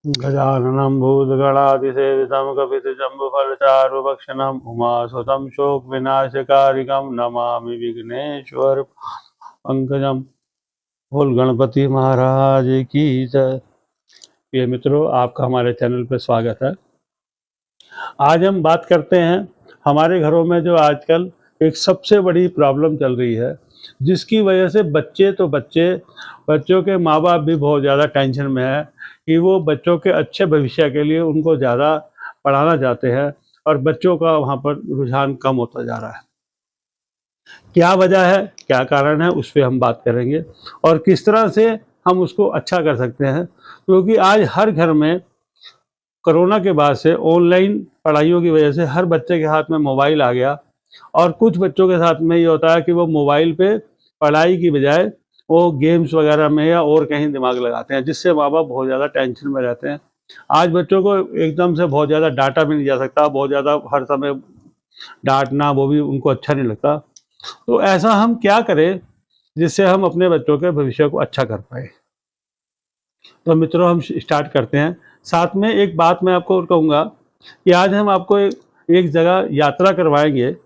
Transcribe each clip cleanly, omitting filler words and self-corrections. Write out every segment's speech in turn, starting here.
गजाननं भूतगणाधिसेवितं कपितजम्बुफलचारुभक्षणम् उमासुतं शोकविनाशकारिकं नमामि विघ्नेश्वर पंकजम। बोल गणपति महाराज की जय। प्रिय मित्रों, आपका हमारे चैनल पर स्वागत है। आज हम बात करते हैं हमारे घरों में जो आजकल एक सबसे बड़ी प्रॉब्लम चल रही है, जिसकी वजह से बच्चों के माँ बाप भी बहुत ज़्यादा टेंशन में है कि वो बच्चों के अच्छे भविष्य के लिए उनको ज़्यादा पढ़ाना चाहते हैं और बच्चों का वहाँ पर रुझान कम होता जा रहा है। क्या वजह है, क्या कारण है, उस पर हम बात करेंगे और किस तरह से हम उसको अच्छा कर सकते हैं। क्योंकि आज हर घर में कोरोना के बाद से ऑनलाइन पढ़ाइयों की वजह से हर बच्चे के हाथ में मोबाइल आ गया और कुछ बच्चों के साथ में ये होता है कि वो मोबाइल पे पढ़ाई की बजाय वो गेम्स वगैरह में या और कहीं दिमाग लगाते हैं, जिससे माँ बाप बहुत ज़्यादा टेंशन में रहते हैं। आज बच्चों को एकदम से बहुत ज़्यादा डांटा भी नहीं जा सकता, बहुत ज़्यादा हर समय डांटना वो भी उनको अच्छा नहीं लगता। तो ऐसा हम क्या करें जिससे हम अपने बच्चों के भविष्य को अच्छा कर पाए। तो मित्रों, हम स्टार्ट करते हैं। साथ में एक बात मैं आपको और कहूँगा कि आज हम आपको एक जगह यात्रा करवाएंगे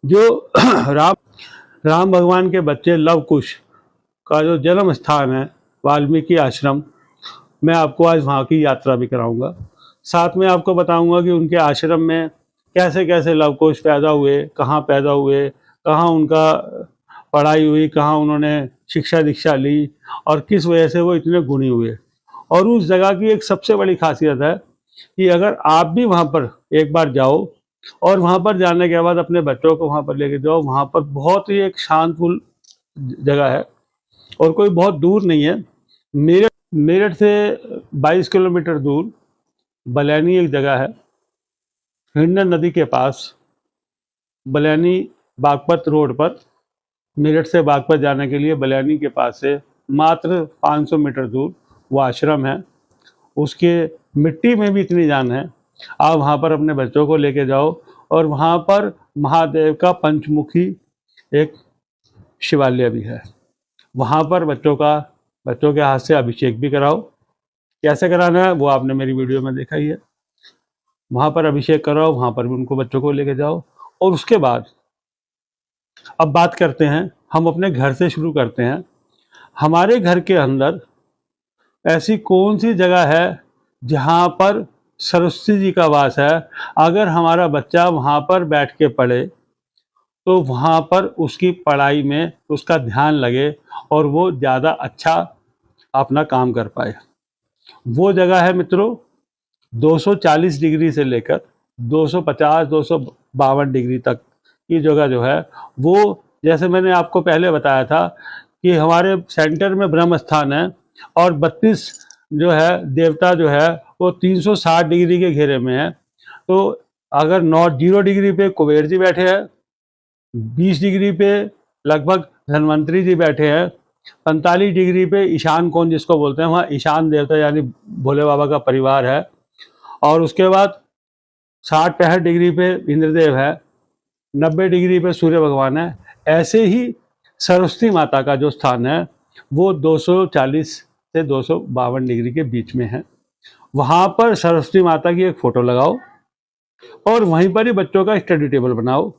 जो राम भगवान के बच्चे लव कुश का जो जन्म स्थान है, वाल्मीकि आश्रम। मैं आपको आज वहाँ की यात्रा भी कराऊंगा। साथ में आपको बताऊंगा कि उनके आश्रम में कैसे कैसे लव कुश पैदा हुए, कहाँ पैदा हुए, कहाँ उनका पढ़ाई हुई, कहाँ उन्होंने शिक्षा दीक्षा ली और किस वजह से वो इतने गुणी हुए। और उस जगह की एक सबसे बड़ी खासियत है कि अगर आप भी वहाँ पर एक बार जाओ और वहाँ पर जाने के बाद अपने बच्चों को वहाँ पर लेके जाओ, वहाँ पर बहुत ही एक शांतफुल जगह है और कोई बहुत दूर नहीं है। मेरठ से 22 किलोमीटर दूर बलैनी एक जगह है, हिंडन नदी के पास, बलैनी बागपत रोड पर। मेरठ से बागपत जाने के लिए बलैनी के पास से मात्र 500 मीटर दूर वो आश्रम है। उसके मिट्टी में भी इतनी जान है। आप वहाँ पर अपने बच्चों को लेके जाओ और वहाँ पर महादेव का पंचमुखी एक शिवालय भी है। वहाँ पर बच्चों के हाथ से अभिषेक भी कराओ। कैसे कराना है वो आपने मेरी वीडियो में देखा ही है। वहाँ पर अभिषेक कराओ, वहाँ पर भी उनको बच्चों को लेके जाओ। और उसके बाद अब बात करते हैं, हम अपने घर से शुरू करते हैं। हमारे घर के अंदर ऐसी कौन सी जगह है जहाँ पर सरस्वती जी का वास है। अगर हमारा बच्चा वहाँ पर बैठ के पढ़े तो वहाँ पर उसकी पढ़ाई में उसका ध्यान लगे और वो ज़्यादा अच्छा अपना काम कर पाए। वो जगह है मित्रों 240 डिग्री से लेकर 250-252 डिग्री तक की जगह जो है वो, जैसे मैंने आपको पहले बताया था कि हमारे सेंटर में ब्रह्म स्थान है और 32 जो है देवता जो है वो 360 डिग्री के घेरे में है। तो अगर 0 डिग्री पे कुबेर जी बैठे हैं, 20 डिग्री पे लगभग धन्वंतरी जी बैठे हैं, 45 डिग्री पे ईशान कोण जिसको बोलते हैं वहाँ ईशान देवता यानी भोले बाबा का परिवार है, और उसके बाद 60-65 डिग्री पे इंद्रदेव है, 90 डिग्री पे सूर्य भगवान है। ऐसे ही सरस्वती माता का जो स्थान है वो 240 से 252 डिग्री के बीच में है। वहाँ पर सरस्वती माता की एक फ़ोटो लगाओ और वहीं पर ही बच्चों का स्टडी टेबल बनाओ।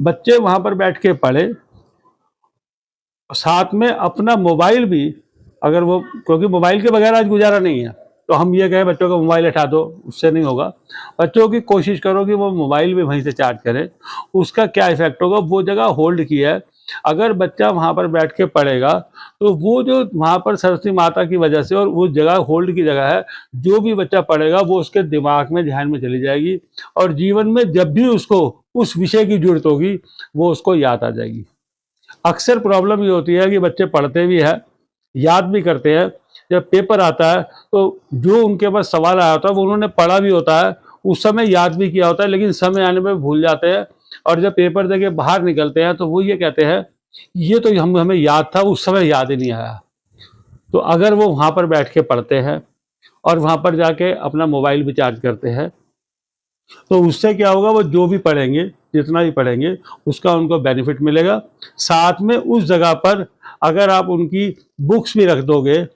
बच्चे वहाँ पर बैठ के पढ़े, साथ में अपना मोबाइल भी, अगर वो, क्योंकि मोबाइल के बगैर आज गुजारा नहीं है, तो हम ये कहें बच्चों का मोबाइल हटा दो, उससे नहीं होगा। बच्चों की कोशिश करो कि वो मोबाइल भी वहीं से चार्ज करें। उसका क्या इफेक्ट होगा, वो जगह होल्ड की है। अगर बच्चा वहाँ पर बैठ के पढ़ेगा तो वो जो वहाँ पर सरस्वती माता की वजह से और वो जगह होल्ड की जगह है, जो भी बच्चा पढ़ेगा वो उसके दिमाग में, ध्यान में चली जाएगी और जीवन में जब भी उसको उस विषय की जरूरत होगी वो उसको याद आ जाएगी। अक्सर प्रॉब्लम ये होती है कि बच्चे पढ़ते भी है, याद भी करते हैं, जब पेपर आता है तो जो उनके पास सवाल आया होता है वो उन्होंने पढ़ा भी होता है, उस समय याद भी किया होता है, लेकिन समय आने पर भूल जाते हैं और जब पेपर देके बाहर निकलते हैं तो वो ये कहते हैं ये तो हमें याद था, उस समय याद ही नहीं आया। तो अगर वो वहाँ पर बैठ के पढ़ते हैं और वहाँ पर जाके अपना मोबाइल भी चार्ज करते हैं तो उससे क्या होगा, वो जो भी पढ़ेंगे, जितना भी पढ़ेंगे उसका उनको बेनिफिट मिलेगा। साथ में उस जगह पर अगर आप उनकी बुक्स भी रख दोगे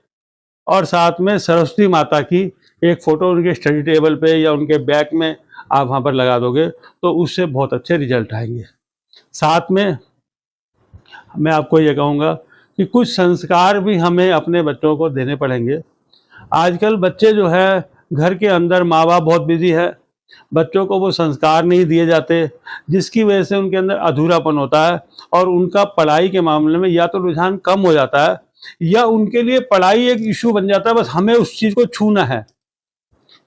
और साथ में सरस्वती माता की एक फ़ोटो उनके स्टडी टेबल पे या उनके बैग में आप वहाँ पर लगा दोगे तो उससे बहुत अच्छे रिजल्ट आएंगे। साथ में मैं आपको ये कहूँगा कि कुछ संस्कार भी हमें अपने बच्चों को देने पड़ेंगे। आजकल बच्चे जो है घर के अंदर माँ बाप बहुत बिजी है, बच्चों को वो संस्कार नहीं दिए जाते, जिसकी वजह से उनके अंदर अधूरापन होता है और उनका पढ़ाई के मामले में या तो रुझान कम हो जाता है या उनके लिए पढ़ाई एक इशू बन जाता है। बस हमें उस चीज़ को छूना है,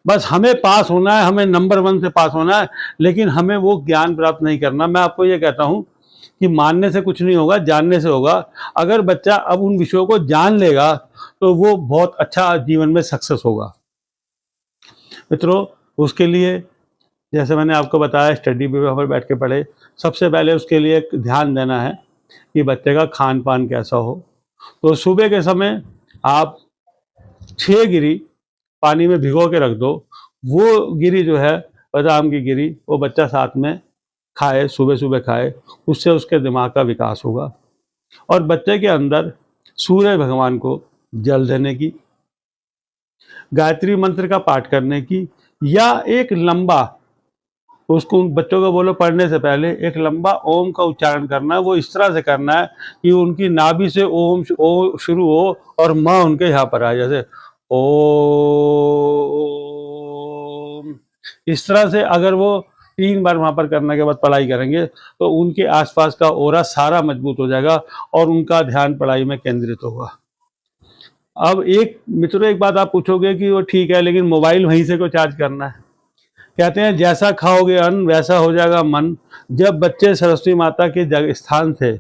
बस हमें पास होना है, हमें नंबर 1 से पास होना है, लेकिन हमें वो ज्ञान प्राप्त नहीं करना। मैं आपको ये कहता हूँ कि मानने से कुछ नहीं होगा, जानने से होगा। अगर बच्चा अब उन विषयों को जान लेगा तो वो बहुत अच्छा जीवन में सक्सेस होगा। मित्रों, उसके लिए जैसे मैंने आपको बताया स्टडी पे वहाँ पर बैठ के पढ़े। सबसे पहले उसके लिए ध्यान देना है कि बच्चे का खान पान कैसा हो। तो सुबह के समय आप 6 गिरी पानी में भिगो के रख दो। वो गिरी जो है बादाम की गिरी, वो बच्चा साथ में खाए, सुबह सुबह खाए, उससे उसके दिमाग का विकास होगा। और बच्चे के अंदर सूर्य भगवान को जल देने की, गायत्री मंत्र का पाठ करने की, या एक लंबा, उसको बच्चों को बोलो पढ़ने से पहले एक लंबा ओम का उच्चारण करना है। वो इस तरह से करना है कि उनकी नाभि से ओम ओ शुरू हो और माँ उनके यहाँ पर आए, जैसे ओम। इस तरह से अगर वो 3 बार वहाँ पर करने के बाद पढ़ाई करेंगे तो उनके आसपास का ओरा सारा मजबूत हो जाएगा और उनका ध्यान पढ़ाई में केंद्रित होगा। अब एक मित्रों, एक बात आप पूछोगे कि वो ठीक है लेकिन मोबाइल वहीं से को चार्ज करना है। कहते हैं जैसा खाओगे अन्न वैसा हो जाएगा मन। जब बच्चे सरस्वती माता के स्थान थे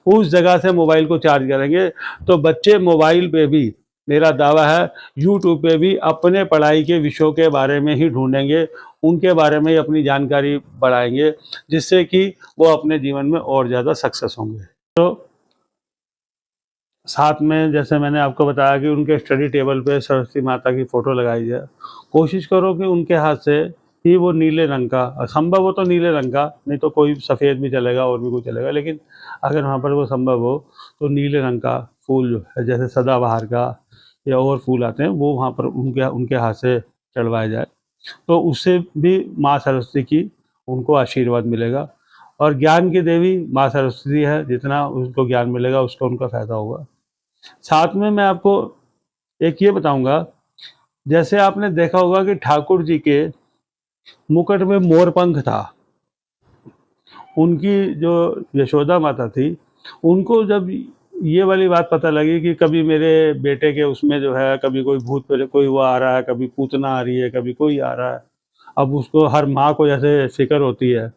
उस जगह से मोबाइल को चार्ज करेंगे तो बच्चे मोबाइल पे भी, मेरा दावा है यूट्यूब पे भी अपने पढ़ाई के विषयों के बारे में ही ढूंढेंगे, उनके बारे में ही अपनी जानकारी बढ़ाएंगे, जिससे कि वो अपने जीवन में और ज़्यादा सक्सेस होंगे। तो साथ में जैसे मैंने आपको बताया कि उनके स्टडी टेबल पे सरस्वती माता की फ़ोटो लगाई जाए। कोशिश करो कि उनके हाथ से ही वो नीले रंग का, संभव हो तो नीले रंग का, नहीं तो कोई सफ़ेद भी चलेगा और भी कुछ चलेगा, लेकिन अगर वहाँ पर वो संभव हो तो नीले रंग का फूल जो है, जैसे सदाबहार का या और फूल आते हैं, वो वहाँ पर उनके हाथ से चढ़वाया जाए। तो उससे भी माँ सरस्वती की उनको आशीर्वाद मिलेगा। और ज्ञान की देवी माँ सरस्वती है, जितना उनको ज्ञान मिलेगा उसका उनका फ़ायदा होगा। साथ में मैं आपको एक ये बताऊंगा, जैसे आपने देखा होगा कि ठाकुर जी के मुकुट में मोर पंख था। उनकी जो यशोदा माता थी, उनको जब ये वाली बात पता लगी कि कभी मेरे बेटे के उसमें जो है कभी कोई भूत प्रेत कोई वो आ रहा है, कभी पूतना आ रही है, कभी कोई आ रहा है, अब उसको हर माँ को जैसे फिक्र होती है,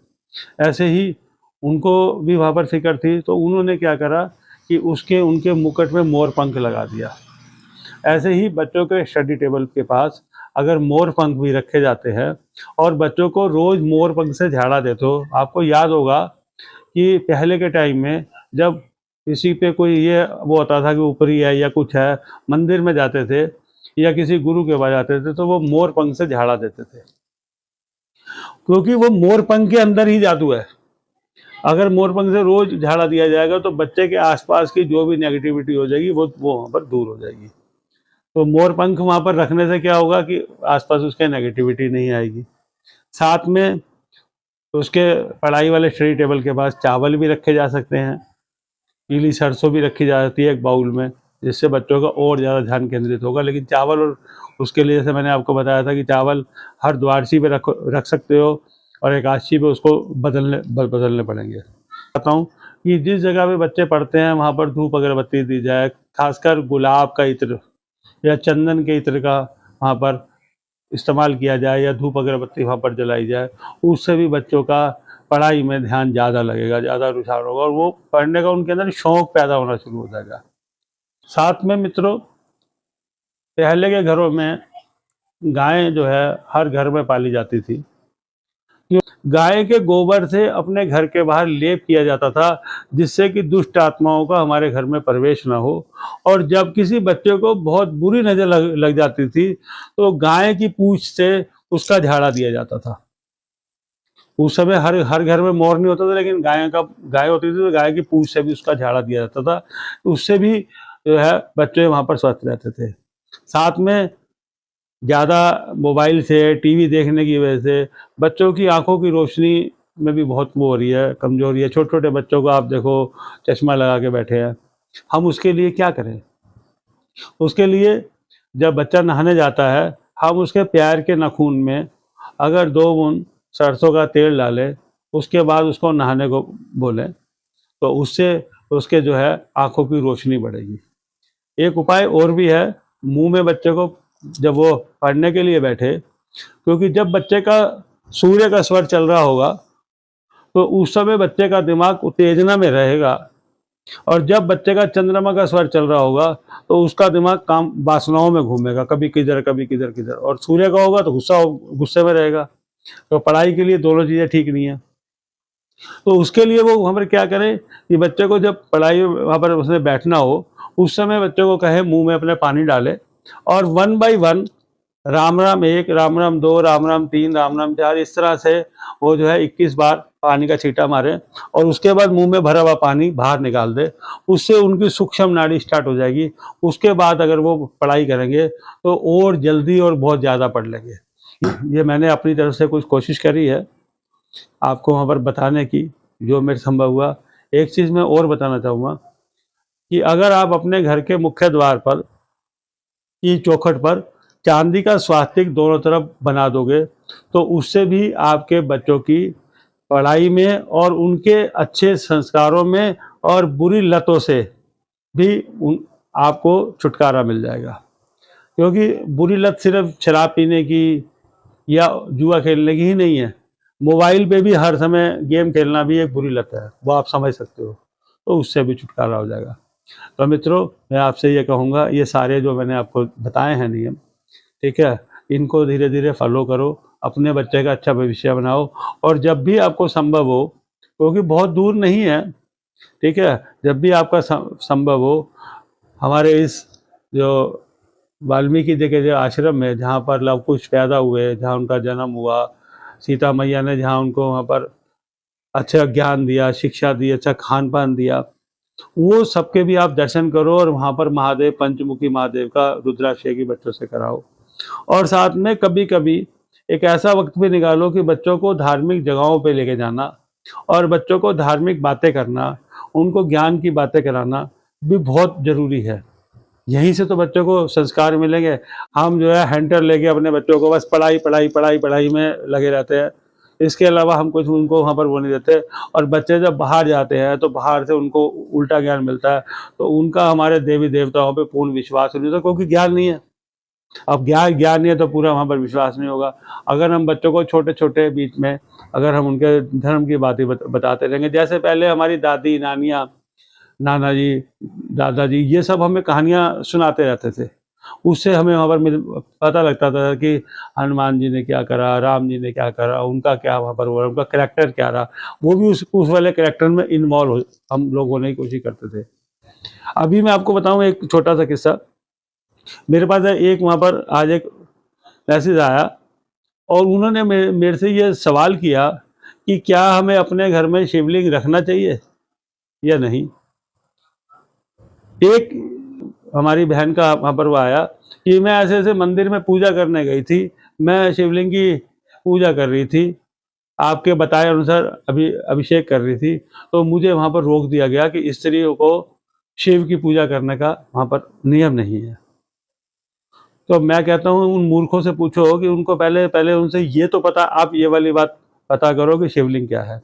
ऐसे ही उनको भी वहाँ पर फिक्र थी। तो उन्होंने क्या करा कि उनके मुकुट में मोर पंख लगा दिया। ऐसे ही बच्चों के स्टडी टेबल के पास अगर मोर पंख भी रखे जाते हैं और बच्चों को रोज़ मोर पंख से झाड़ा दे, तो आपको याद होगा कि पहले के टाइम में जब किसी पे कोई ये वो होता था कि ऊपरी है या कुछ है, मंदिर में जाते थे या किसी गुरु के पास जाते थे तो वो मोर पंख से झाड़ा देते थे, क्योंकि वो मोर पंख के अंदर ही जादू है। अगर मोर पंख से रोज झाड़ा दिया जाएगा तो बच्चे के आसपास की जो भी नेगेटिविटी हो जाएगी वो वहाँ पर दूर हो जाएगी। तो मोर पंख वहाँ पर रखने से क्या होगा कि आसपास उसके नेगेटिविटी नहीं आएगी। साथ में उसके पढ़ाई वाले स्टडी टेबल के पास चावल भी रखे जा सकते हैं, पीली सरसों भी रखी जा सकती है एक बाउल में, जिससे बच्चों का और ज़्यादा ध्यान केंद्रित होगा। लेकिन चावल, और उसके लिए जैसे मैंने आपको बताया था कि चावल हर द्वादशी पे रख सकते हो और एकादशी पे उसको बदलने पड़ेंगे। कहता हूँ कि जिस जगह पे बच्चे पढ़ते हैं वहाँ पर धूप अगरबत्ती दी जाए, खासकर गुलाब का इत्र या चंदन के इत्र का वहाँ पर इस्तेमाल किया जाए या धूप अगरबत्ती वहाँ पर जलाई जाए। उससे भी बच्चों का पढ़ाई में ध्यान ज़्यादा लगेगा, ज़्यादा रुझान होगा और वो पढ़ने का उनके अंदर शौक़ पैदा होना शुरू हो जाएगा। साथ में मित्रों, पहले के घरों में गायें जो है हर घर में पाली जाती थी। गाय के गोबर से अपने घर के बाहर लेप किया जाता था, जिससे कि दुष्ट आत्माओं का हमारे घर में प्रवेश ना हो। और जब किसी बच्चे को बहुत बुरी नज़र लग जाती थी तो गाय की पूंछ से उसका झाड़ा दिया जाता था। उस समय हर घर में मोर नहीं होता था, लेकिन गाय होती थी तो गाय की पूंछ से भी उसका झाड़ा दिया जाता था। उससे भी जो है बच्चे वहाँ पर स्वस्थ रहते थे। साथ में ज़्यादा मोबाइल से, टीवी देखने की वजह से बच्चों की आँखों की रोशनी में भी बहुत वो हो रही है, कमज़ोरी है। छोटे-छोटे बच्चों को आप देखो चश्मा लगा के बैठे हैं। हम उसके लिए क्या करें? उसके लिए जब बच्चा नहाने जाता है, हम उसके पैर के नाखून में अगर 2 बूँद सरसों का तेल डालें, उसके बाद उसको नहाने को बोलें, तो उससे उसके जो है आँखों की रोशनी बढ़ेगी। एक उपाय और भी है, मुँह में बच्चे को जब वो पढ़ने के लिए बैठे, क्योंकि जब बच्चे का सूर्य का स्वर चल रहा होगा, तो उस समय बच्चे का दिमाग उत्तेजना में रहेगा, और जब बच्चे का चंद्रमा का स्वर चल रहा होगा, तो उसका दिमाग काम वासनाओं में घूमेगा, कभी किधर, कभी किधर किधर, और सूर्य का होगा तो गुस्से में रहेगा। तो पढ़ाई के लिए दोनों चीज़ें ठीक नहीं है। तो उसके लिए वो वहाँ पर क्या करें कि बच्चे को जब पढ़ाई वहाँ पर उसने बैठना हो, उस समय बच्चे को कहे मुँह में अपने पानी डाले, और 1 बाय 1 राम राम 1, राम राम 2, राम राम 3, राम राम 4, इस तरह से वो जो है 21 बार पानी का छींटा मारे, और उसके बाद मुँह में भरा हुआ पानी बाहर निकाल दे। उससे उनकी सूक्ष्म नाड़ी स्टार्ट हो जाएगी। उसके बाद अगर वो पढ़ाई करेंगे तो और जल्दी और बहुत ज़्यादा पढ़ लेंगे। ये मैंने अपनी तरफ से कुछ कोशिश करी है आपको वहाँ पर बताने की, जो मेरे संभव हुआ। एक चीज़ मैं और बताना चाहूँगा कि अगर आप अपने घर के मुख्य द्वार पर की चौखट पर चांदी का स्वास्तिक दोनों तरफ बना दोगे, तो उससे भी आपके बच्चों की पढ़ाई में और उनके अच्छे संस्कारों में और बुरी लतों से भी आपको छुटकारा मिल जाएगा। क्योंकि बुरी लत सिर्फ शराब पीने की या जुआ खेलने की ही नहीं है। मोबाइल पे भी हर समय गेम खेलना भी एक बुरी लत है, वो आप समझ सकते हो। तो उससे भी छुटकारा हो जाएगा। तो मित्रों, मैं आपसे ये कहूँगा, ये सारे जो मैंने आपको बताए हैं नियम, ठीक है, इनको धीरे धीरे फॉलो करो, अपने बच्चे का अच्छा भविष्य बनाओ। और जब भी आपको संभव हो, क्योंकि बहुत दूर नहीं है, ठीक है, जब भी आपका संभव हो, हमारे इस जो वाल्मीकि जी के जो आश्रम है, जहाँ पर लव कुश पैदा हुए, जहाँ उनका जन्म हुआ, सीता मैया ने जहाँ उनको वहाँ पर अच्छा ज्ञान दिया, शिक्षा दी, अच्छा खान पान दिया, वो सबके भी आप दर्शन करो। और वहाँ पर महादेव, पंचमुखी महादेव का रुद्राभिषेक बच्चों से कराओ। और साथ में कभी कभी एक ऐसा वक्त भी निकालो कि बच्चों को धार्मिक जगहों पे लेके जाना और बच्चों को धार्मिक बातें करना, उनको ज्ञान की बातें कराना भी बहुत ज़रूरी है। यहीं से तो बच्चों को संस्कार मिलेंगे। हम जो है हैंटर लेके अपने बच्चों को बस पढ़ाई पढ़ाई पढ़ाई पढ़ाई में लगे रहते हैं, इसके अलावा हम कुछ उनको वहाँ पर वो नहीं देते। और बच्चे जब बाहर जाते हैं तो बाहर से उनको उल्टा ज्ञान मिलता है, तो उनका हमारे देवी देवताओं पे पूर्ण विश्वास नहीं होता, क्योंकि ज्ञान नहीं है। अब ज्ञान नहीं है तो पूरा वहाँ पर विश्वास नहीं होगा। अगर हम बच्चों को छोटे छोटे बीच में अगर हम उनके धर्म की बातें बताते रहेंगे, जैसे पहले हमारी दादी, नानियाँ, नाना जी, दादाजी, ये सब हमें कहानियाँ सुनाते रहते थे। उससे हमें वहाँ पर पता लगता था कि हनुमान जी ने क्या करा, राम जी ने क्या करा, उनका क्या वहाँ पर हुआ, उनका कैरेक्टर क्या रहा। वो भी उस वाले कैरेक्टर में इन्वॉल्व हो हम लोग होने की कोशिश करते थे। अभी मैं आपको बताऊँ एक छोटा सा किस्सा। मेरे पास एक वहाँ पर आज एक मैसेज आया, और उन्होंने मेरे से ये सवाल किया कि क्या हमें अपने घर में शिवलिंग रखना चाहिए या नहीं। एक हमारी बहन का वहाँ पर वो आया कि मैं ऐसे ऐसे मंदिर में पूजा करने गई थी, मैं शिवलिंग की पूजा कर रही थी, आपके बताए अनुसार अभिषेक कर रही थी, तो मुझे वहाँ पर रोक दिया गया कि स्त्रियों को शिव की पूजा करने का वहाँ पर नियम नहीं है। तो मैं कहता हूँ उन मूर्खों से पूछो कि उनको पहले पहले उनसे ये तो पता, आप ये वाली बात पता करो कि शिवलिंग क्या है।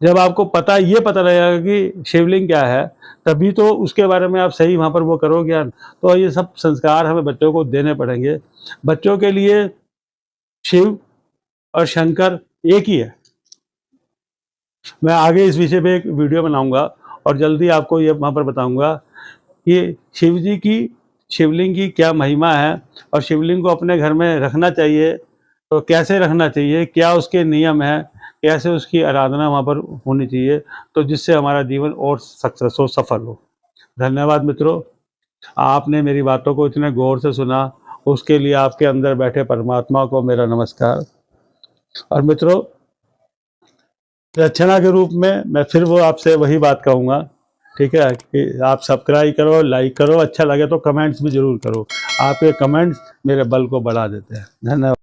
जब आपको ये पता रहेगा कि शिवलिंग क्या है, तभी तो उसके बारे में आप सही वहाँ पर वो करो ज्ञान। तो ये सब संस्कार हमें बच्चों को देने पड़ेंगे। बच्चों के लिए शिव और शंकर एक ही है। मैं आगे इस विषय पे एक वीडियो बनाऊंगा और जल्दी आपको ये वहाँ पर बताऊंगा कि शिव जी की शिवलिंग की क्या महिमा है, और शिवलिंग को अपने घर में रखना चाहिए तो कैसे रखना चाहिए, क्या उसके नियम है, कैसे उसकी आराधना वहाँ पर होनी चाहिए, तो जिससे हमारा जीवन और सक्सेस हो, सफल हो। धन्यवाद मित्रों, आपने मेरी बातों को इतने गौर से सुना, उसके लिए आपके अंदर बैठे परमात्मा को मेरा नमस्कार। और मित्रों, दक्षिणा के रूप में मैं फिर वो आपसे वही बात कहूँगा, ठीक है कि आप सब्सक्राइब करो, लाइक करो, अच्छा लगे तो कमेंट्स भी जरूर करो। आपके कमेंट्स मेरे बल को बढ़ा देते हैं। धन्यवाद।